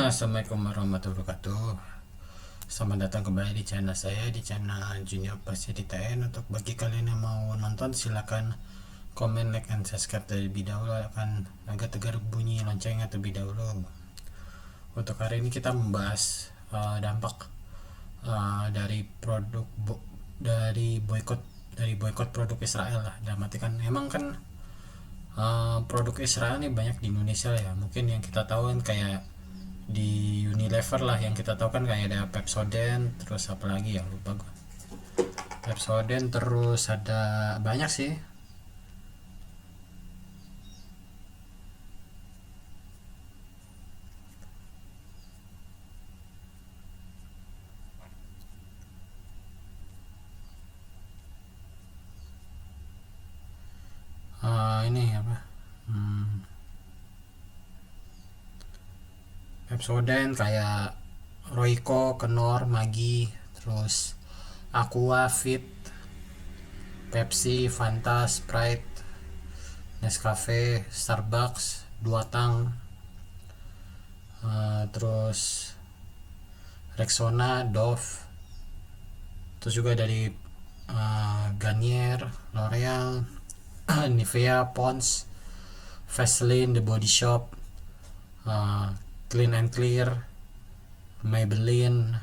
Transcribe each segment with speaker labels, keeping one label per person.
Speaker 1: Assalamualaikum warahmatullahi wabarakatuh. Selamat datang kembali di channel saya, di channel Junior Pasir TN. Untuk bagi kalian yang mau nonton, silakan komen, like, dan subscribe terlebih dahulu, akan agak tegar bunyi loncengnya terlebih dahulu. Untuk hari ini kita membahas dampak dari boykot produk Israel lah. Dan matikan emang kan produk Israel ini banyak di Indonesia ya. Mungkin yang kita tahu kan kayak di Unilever lah, yang kita tahu kan kayak ada Pepsodent, terus apa lagi ya, lupa gue. Pepsodent, terus ada banyak sih. Ini apa, Pepsodent kayak Royco, Kenor, Maggi, terus Aqua, Fit, Pepsi, Fanta, Sprite, Nescafe, Starbucks, Duatang, terus Rexona, Dove, terus juga dari Garnier, L'Oreal, Nivea, Pond's, Vaseline, The Body Shop, Clean and Clear, Maybelline,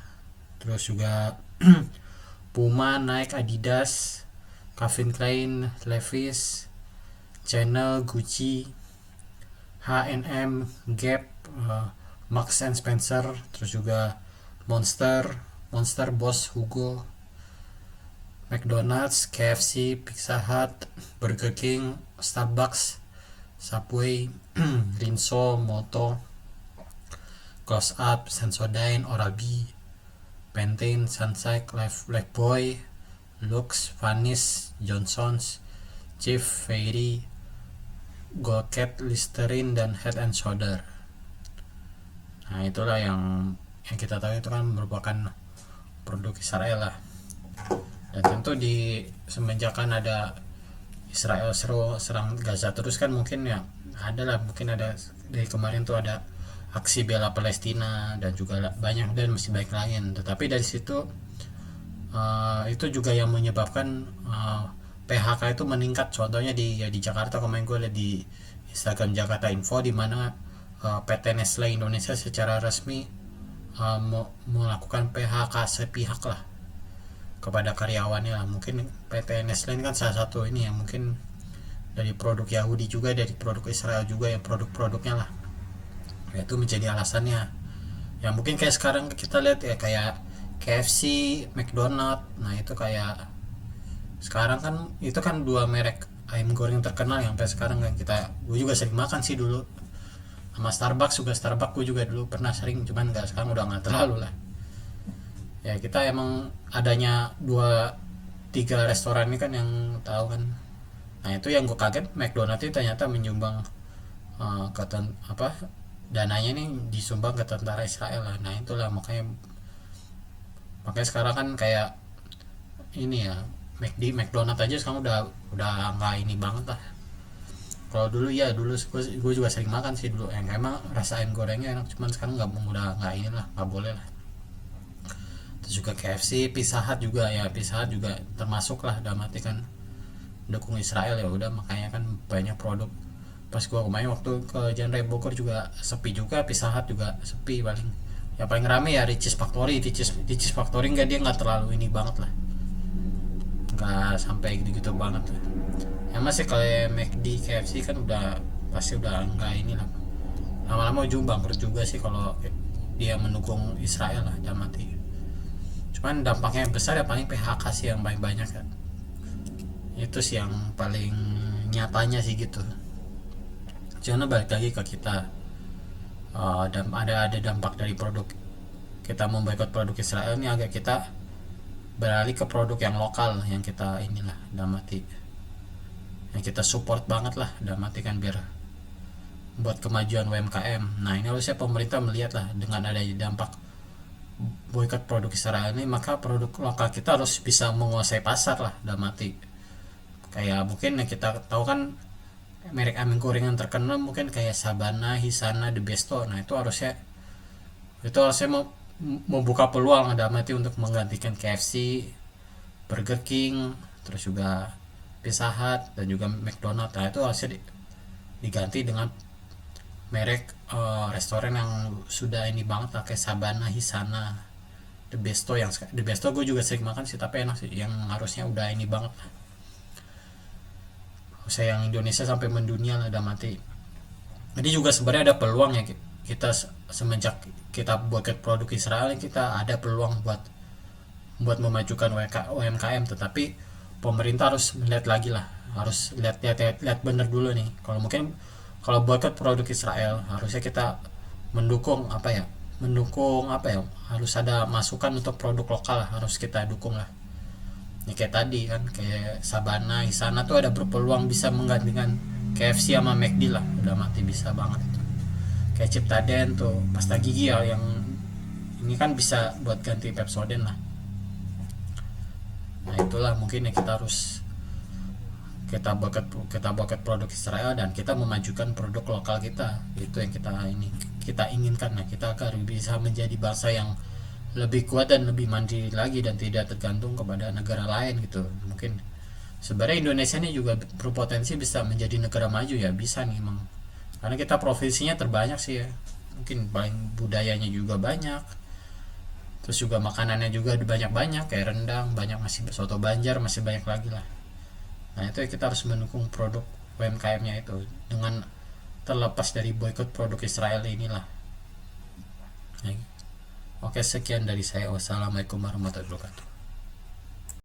Speaker 1: terus juga Puma, Nike, Adidas, Calvin Klein, Levi's, Chanel, Gucci, H&M, Gap, Marks and Spencer, terus juga Monster, Boss, Hugo, McDonald's, KFC, Pizza Hut, Burger King, Starbucks, Subway, Rinso, Moto, Close Up, Sensodyne, Oral-B, Pantene, Sunsilk, Lifebuoy, Lux, Vanish, Johnson's, Chief, Fairy, Goldcat, Listerine, dan Head and Shoulder. Nah, itulah yang kita tahu itu kan merupakan produk Israel lah. Dan tentu di semenjakan ada Israel serang Gaza terus kan, mungkin ya ada lah, mungkin ada dari kemarin tuh ada aksi bela Palestina dan juga banyak dan masih baik lain. Tetapi dari situ itu juga yang menyebabkan PHK itu meningkat. Contohnya di Jakarta, kemarin gue lihat di Instagram Jakarta Info, di mana PT Nestle Indonesia secara resmi melakukan PHK sepihak lah kepada karyawannya lah. Mungkin PT Nestle ini kan salah satu ini yang mungkin dari produk Yahudi juga, dari produk Israel juga, ya produk-produknya lah. Ya, itu menjadi alasannya. Ya mungkin kayak sekarang kita lihat ya, kayak KFC, McDonald. Nah itu kayak sekarang kan, itu kan dua merek ayam goreng terkenal yang sampai sekarang kan gue juga sering makan sih dulu. Sama Starbucks juga, gue juga dulu pernah sering, cuman nggak, sekarang udah nggak terlalu lah. Ya kita emang adanya 2-3 restoran ini kan yang tahu kan. Nah itu yang gue kaget, McDonald itu ternyata menyumbang dananya ini disumbang ke tentara Israel lah. Nah itulah makanya sekarang kan kayak ini ya, McDonald aja sekarang udah nggak ini banget lah. Kalau dulu ya, gue juga sering makan sih dulu, yang emang rasa ayam gorengnya enak, cuman sekarang udah nggak ini lah, nggak boleh lah. Terus juga KFC, Pizza Hut juga ya, Pizza Hut juga termasuk lah, dalam arti kan dukung Israel, ya udah makanya kan banyak produk. Pas gua kemarin waktu ke Jalan Raya Bogor juga sepi juga, Pizza Hut juga sepi paling. Ya paling rame ya Richeese Factory. Enggak, dia nggak terlalu ini banget lah, nggak sampai gitu-gitu banget lah. Ya masih kalau McD, KFC kan udah pasti udah nggak ini lah, lama-lama ujung bangkrut juga sih kalau dia mendukung Israel lah, udah mati. Cuman dampaknya yang besar ya paling PHK sih yang paling banyak kan. Itu sih yang paling nyatanya sih gitu. Jangan balik lagi ke kita, dan ada dampak dari produk kita memboikot produk Israel ini, agak kita beralih ke produk yang lokal, yang kita inilah mati, yang kita support banget lah, mati kan, biar buat kemajuan UMKM. Nah ini harusnya pemerintah melihat lah, dengan adanya dampak boikot produk Israel ini, maka produk lokal kita harus bisa menguasai pasar lah, mati. Kayak mungkin yang kita tahu kan merek ayam goreng yang terkenal mungkin kayak Sabana, Hisana, The Besto. Nah itu harusnya Itu harusnya membuka peluang ada mati untuk menggantikan KFC, Burger King, terus juga Pizza Hut dan juga McDonald. Nah itu harusnya diganti dengan merek restoran yang sudah ini banget lah, kayak Sabana, Hisana, The Besto. Yang The Besto gue juga sering makan sih tapi enak sih, yang harusnya udah ini banget lah, saya yang Indonesia sampai mendunia lah udah mati. Jadi juga sebenarnya ada peluang ya, kita semenjak kita boykot produk Israel, kita ada peluang buat memajukan UMKM, tetapi pemerintah harus melihat lagi lah, harus lihat bener dulu nih. Kalau boykot produk Israel harusnya kita mendukung apa ya, harus ada masukan untuk produk lokal lah, harus kita dukung lah. Ya kayak tadi kan, kayak Sabana, Isana tuh ada berpeluang bisa menggantikan KFC sama McD lah, udah mati bisa banget itu. Kayak Ciptaden tuh pasta gigi ya, yang ini kan bisa buat ganti Pepsodent lah. Nah itulah mungkin ya, kita boycott produk Israel dan kita memajukan produk lokal kita. Itu yang kita inginkan. Nah kita agar bisa menjadi bangsa yang lebih kuat dan lebih mandiri lagi dan tidak tergantung kepada negara lain gitu. Mungkin sebenarnya Indonesia ini juga berpotensi bisa menjadi negara maju ya, bisa nih emang, karena kita provinsinya terbanyak sih ya, mungkin paling budayanya juga banyak, terus juga makanannya juga banyak-banyak kayak rendang banyak, masih soto Banjar masih banyak lagi lah. Nah itu kita harus mendukung produk UMKM-nya itu dengan terlepas dari boykot produk Israel inilah. Nah, oke, sekian dari saya. Wassalamualaikum warahmatullahi wabarakatuh.